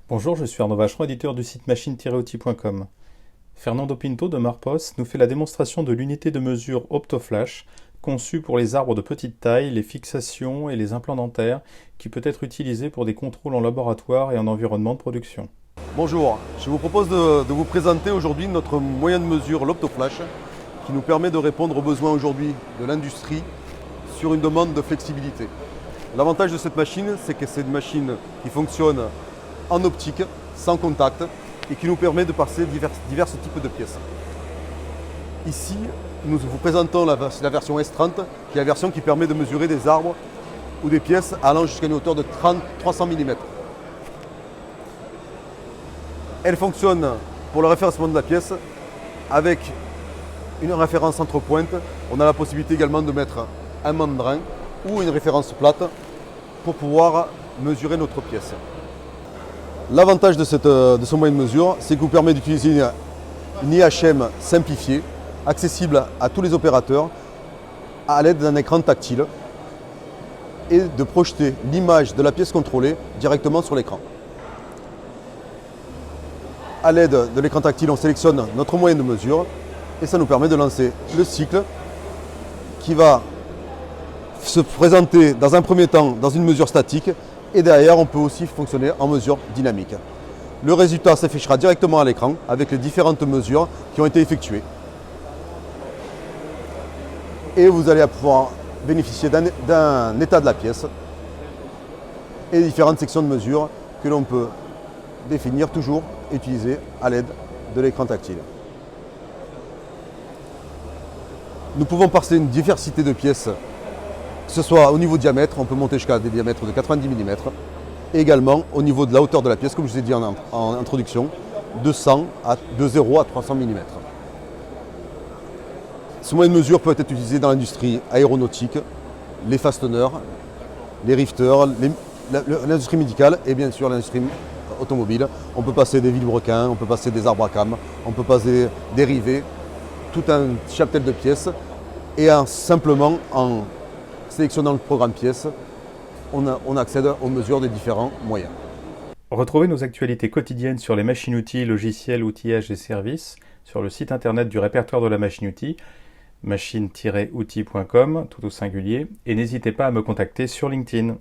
Bonjour, je suis Arnaud Vacheron, éditeur du site machine-outil.com. Fernando Pinto de Marpos nous fait la démonstration de l'unité de mesure OptoFlash, conçue pour les arbres de petite taille, les fixations et les implants dentaires, qui peut être utilisée pour des contrôles en laboratoire et en environnement de production. Bonjour, je vous propose de vous présenter aujourd'hui notre moyen de mesure, l'OptoFlash, qui nous permet de répondre aux besoins aujourd'hui de l'industrie sur une demande de flexibilité. L'avantage de cette machine, c'est que c'est une machine qui fonctionne en optique, sans contact, et qui nous permet de passer divers types de pièces. Ici, nous vous présentons la version S30, qui est la version qui permet de mesurer des arbres ou des pièces allant jusqu'à une hauteur de 300 mm. Elle fonctionne pour le référencement de la pièce avec une référence entre pointes. On a la possibilité également de mettre un mandrin ou une référence plate pour pouvoir mesurer notre pièce. L'avantage de ce moyen de mesure, c'est qu'il vous permet d'utiliser une IHM simplifiée, accessible à tous les opérateurs, à l'aide d'un écran tactile et de projeter l'image de la pièce contrôlée directement sur l'écran. À l'aide de l'écran tactile, on sélectionne notre moyen de mesure et ça nous permet de lancer le cycle qui va se présenter dans un premier temps dans une mesure statique et derrière on peut aussi fonctionner en mesure dynamique. Le résultat s'affichera directement à l'écran avec les différentes mesures qui ont été effectuées. Et vous allez pouvoir bénéficier d'un état de la pièce et différentes sections de mesure que l'on peut définir toujours et utiliser à l'aide de l'écran tactile. Nous pouvons passer une diversité de pièces, que ce soit au niveau diamètre, on peut monter jusqu'à des diamètres de 90 mm, et également au niveau de la hauteur de la pièce, comme je vous ai dit en introduction, de 0 à 300 mm. Ce moyen de mesure peut être utilisé dans l'industrie aéronautique, les fasteneurs, les rifters, l'industrie médicale et bien sûr l'industrie automobile. On peut passer des vilebrequins, on peut passer des arbres à cames, on peut passer des rivets, tout un cheptel de pièces. Et simplement en sélectionnant le programme pièces, on accède aux mesures des différents moyens. Retrouvez nos actualités quotidiennes sur les machines-outils, logiciels, outillages et services sur le site internet du répertoire de la machine-outil, machine-outil.com, tout au singulier, et n'hésitez pas à me contacter sur LinkedIn.